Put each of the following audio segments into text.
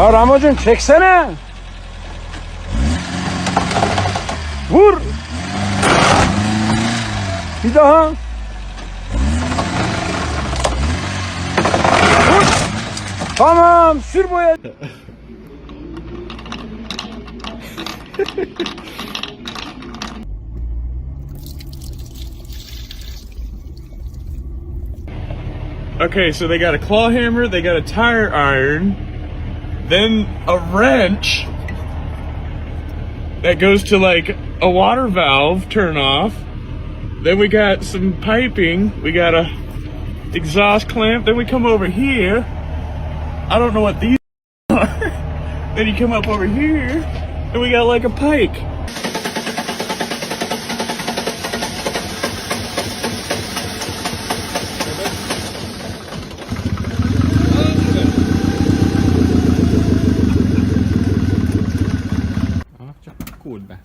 Ya Ramazan çeksene. Vur. Bir daha. Vur. Tamam, sür boya. Okay, so they got a claw hammer, they got a tire iron, then a wrench that goes to like a water valve turn off. Then we got some piping, we got a exhaust clamp, then we come over here. I don't know what these are. Then you come up over here, and we got like a pike. Kurwa.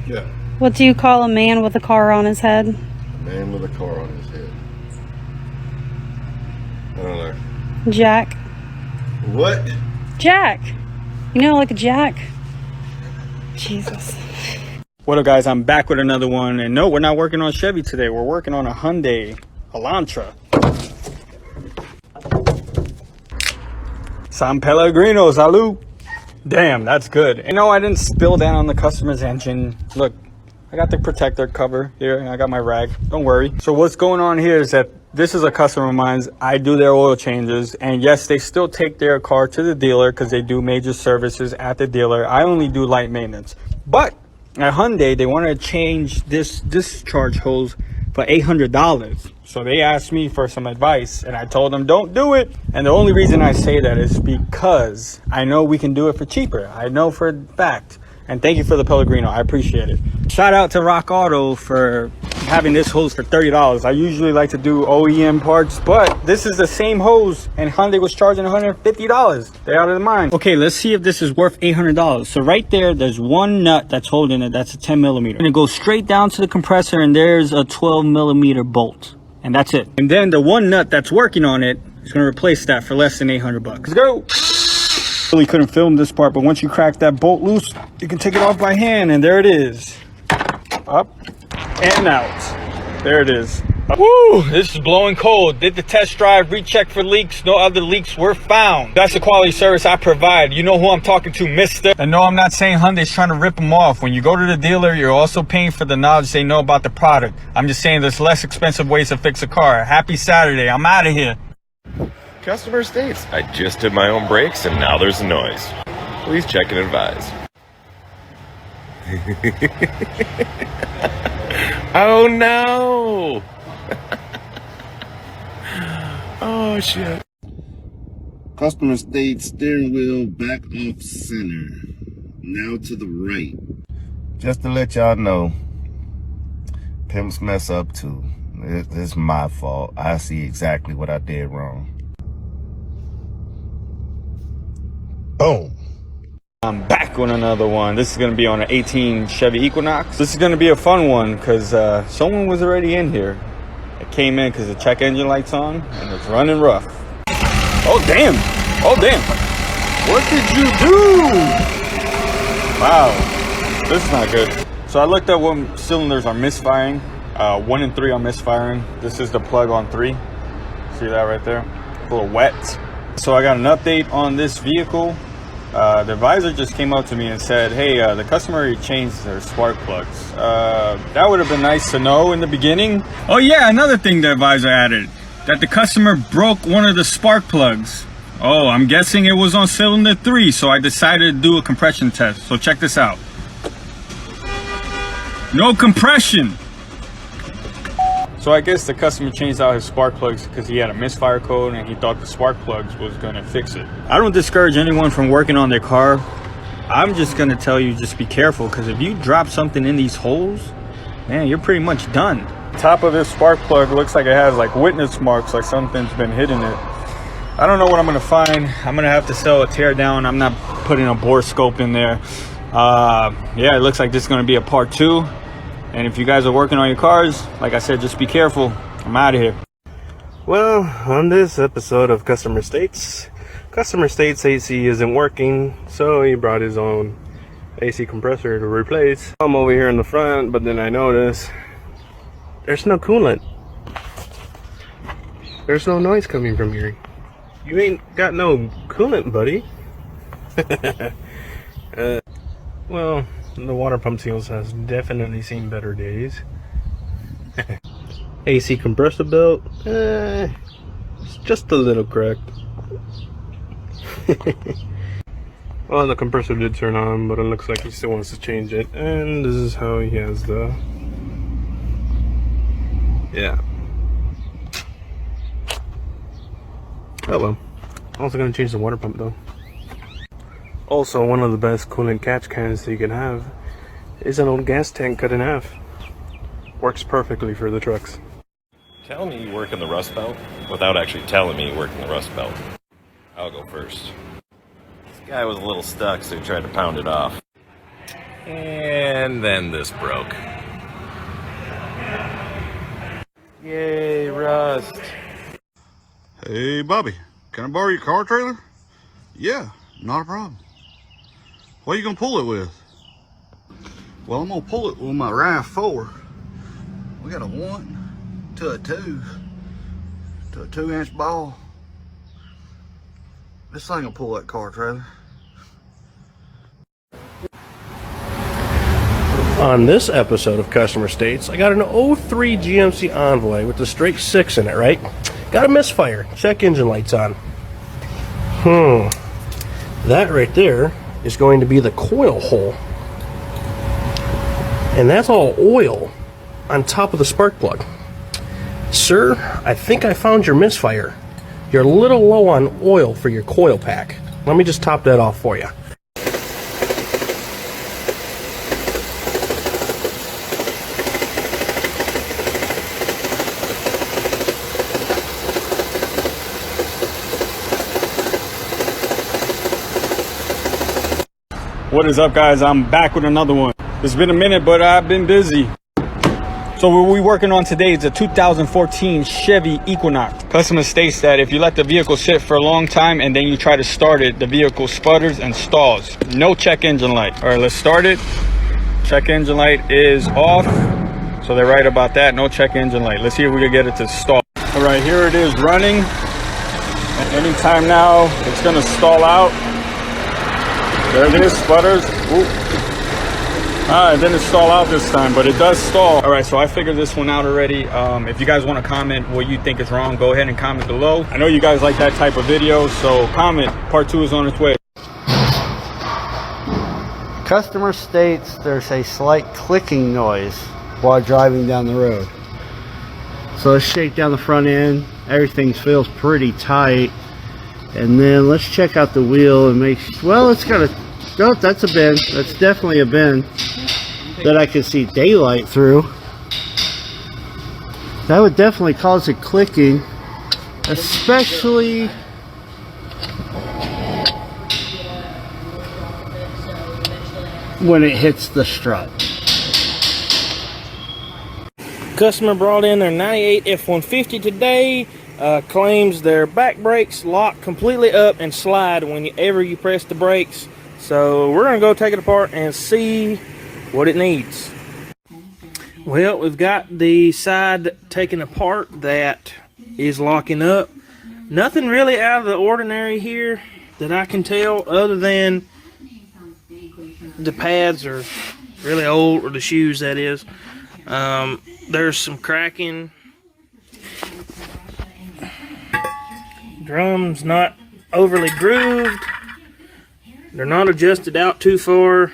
Yeah. What do you call a man with a car on his head? A man with a car on his head. I don't know. Jack. What? Jack. You know, like a jack. Jesus. What up, guys? I'm back with another one. And no, we're not working on Chevy today. We're working on a Hyundai Elantra. San Pellegrino, salud. Damn, that's good. You know, I didn't spill down on the customer's engine. Look, I got the protector cover here, and I got my rag. Don't worry. So what's going on here is that this is a customer of mine. I do their oil changes, and yes, they still take their car to the dealer because they do major services at the dealer. I only do light maintenance. But at Hyundai, they wanted to change this discharge hose for $800. So they asked me for some advice, and I told them don't do it. And the only reason I say that is because I know we can do it for cheaper. I know for a fact. And thank you for the Pellegrino. I appreciate it. Shout out to Rock Auto for having this hose for $30. I usually like to do OEM parts, but this is the same hose, and Hyundai was charging $150. They're out of their mind. Okay, let's see if this is worth $800. So right there, there's one nut that's holding it. That's a 10 millimeter. And it goes straight down to the compressor, and there's a 12 millimeter bolt. And that's it. And then the one nut that's working on it is going to replace that for less than $800. Let's go. Really couldn't film this part, but once you crack that bolt loose, you can take it off by hand, and there it is. Up and out. There it is. Woo! This is blowing cold. Did the test drive, recheck for leaks. No other leaks were found. That's the quality service I provide. You know who I'm talking to, mister. And no, I'm not saying Hyundai's trying to rip them off. When you go to the dealer, you're also paying for the knowledge they know about the product. I'm just saying there's less expensive ways to fix a car. Happy Saturday. I'm out of here. Customer states, I just did my own brakes and now there's a noise. Please check and advise. Oh no! Oh shit. Customer states steering wheel back off center. Now to the right. Just to let y'all know, pimps mess up too. It's my fault. I see exactly what I did wrong. Boom. I'm back with another one. This is going to be on an 18 Chevy Equinox. This is going to be a fun one because someone was already in here. It came in because the check engine light's on and it's running rough. Oh, damn. Oh, damn. What did you do? Wow. This is not good. So I looked at what cylinders are misfiring. 1 and 3 are misfiring. This is the plug on 3. See that right there? A little wet. So I got an update on this vehicle. The advisor just came up to me and said, hey, the customer already changed their spark plugs. That would have been nice to know in the beginning. Oh yeah, another thing the advisor added, that the customer broke one of the spark plugs. Oh, I'm guessing it was on cylinder 3, so I decided to do a compression test. So check this out. No compression. So I guess the customer changed out his spark plugs because he had a misfire code and he thought the spark plugs was going to fix it. I don't discourage anyone from working on their car. I'm just going to tell you, just be careful, because if you drop something in these holes, man, you're pretty much done. top of this spark plug looks like it has like witness marks, like something's been hitting it. I don't know what I'm gonna find. I'm gonna have to sell a tear down. I'm not putting a bore scope in there. Yeah, it looks like this is gonna be a part 2. And if you guys are working on your cars, like I said, just be careful. I'm out of here. Well, on this episode of Customer States AC isn't working, so he brought his own AC compressor to replace. I'm over here in the front, but then I notice there's no coolant. There's no noise coming from here. You ain't got no coolant, buddy. Well, the water pump seals has definitely seen better days. AC compressor belt, it's just a little cracked. Well, the compressor did turn on, but it looks like he still wants to change it. And this is how he has the... Yeah. Oh well. Also gonna change the water pump though. Also, one of the best coolant catch cans that you can have is an old gas tank cut in half. Works perfectly for the trucks. Tell me you work in the Rust Belt without actually telling me you work in the Rust Belt. I'll go first. This guy was a little stuck, so he tried to pound it off. And then this broke. Yay, rust. Hey, Bobby, can I borrow your car trailer? Yeah, not a problem. What are you gonna pull it with? Well, I'm gonna pull it with my RAV4. We got a 1 to a 2 to a 2-inch ball. This thing will pull that car trailer. On this episode of Customer States, I got an 03 GMC Envoy with the straight 6 in it, right? Got a misfire. Check engine lights on. That right there is going to be the coil hole. And that's all oil on top of the spark plug. Sir, I think I found your misfire. You're a little low on oil for your coil pack. Let me just top that off for you. What is up, guys? I'm back with another one. It's been a minute, but I've been busy. So what we're working on today is a 2014 Chevy Equinox. Customer states that if you let the vehicle sit for a long time and then you try to start it, the vehicle sputters and stalls. No check engine light. All right, let's start it. Check engine light is off. So they're right about that. No check engine light. Let's see if we can get it to stall. All right, here it is running. At any time now, it's gonna stall out. There it is, sputters. Ooh. It didn't stall out this time, but it does stall. All right, so I figured this one out already. If you guys want to comment what you think is wrong, go ahead and comment below. I know you guys like that type of video, so comment. Part 2 is on its way. Customer states there's a slight clicking noise while driving down the road. So let's shake down the front end. Everything feels pretty tight. And then let's check out the wheel and make sure, well, it's got a, oh, that's a bend. That's definitely a bend that I can see daylight through. That would definitely cause it clicking, especially when it hits the strut. Customer brought in their 98 F-150 today. Claims their back brakes lock completely up and slide whenever you press the brakes. So we're gonna go take it apart and see what it needs. Well, we've got the side taken apart that is locking up. Nothing really out of the ordinary here that I can tell, other than the pads are really old, or the shoes that is. There's some cracking. Drums not overly grooved. They're not adjusted out too far.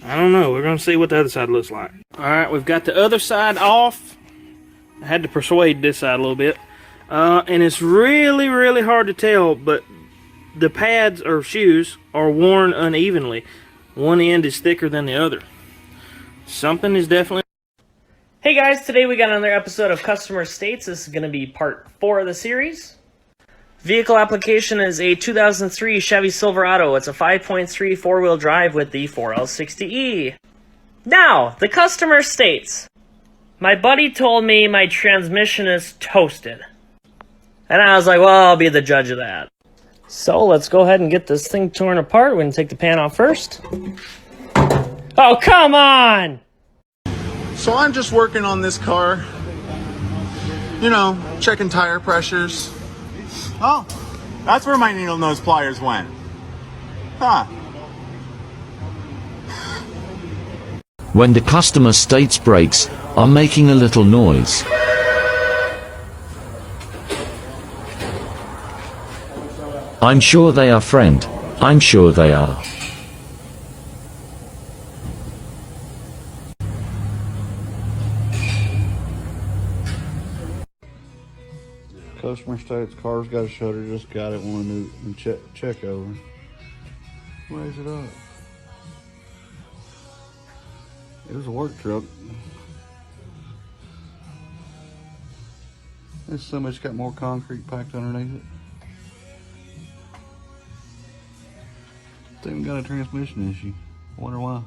I don't know. We're going to see what the other side looks like. Alright, we've got the other side off. I had to persuade this side a little bit. And it's really, really hard to tell, but the pads or shoes are worn unevenly. One end is thicker than the other. Something is definitely... Hey guys, today we got another episode of Customer States. This is going to be part 4 of the series. Vehicle application is a 2003 Chevy Silverado. It's a 5.3 four-wheel drive with the 4L60E. Now, the customer states, my buddy told me my transmission is toasted. And I was like, well, I'll be the judge of that. So let's go ahead and get this thing torn apart. We're going to take the pan off first. Oh, come on! So I'm just working on this car. You know, checking tire pressures. Oh, that's where my needle nose pliers went. Huh. When the customer states brakes are making a little noise. I'm sure they are, friend. I'm sure they are. Customer states car's got a shutter, just got it, wanted to check over. Raise it up. It was a work truck. This somebody's got more concrete packed underneath it. They even got a transmission issue. I wonder why.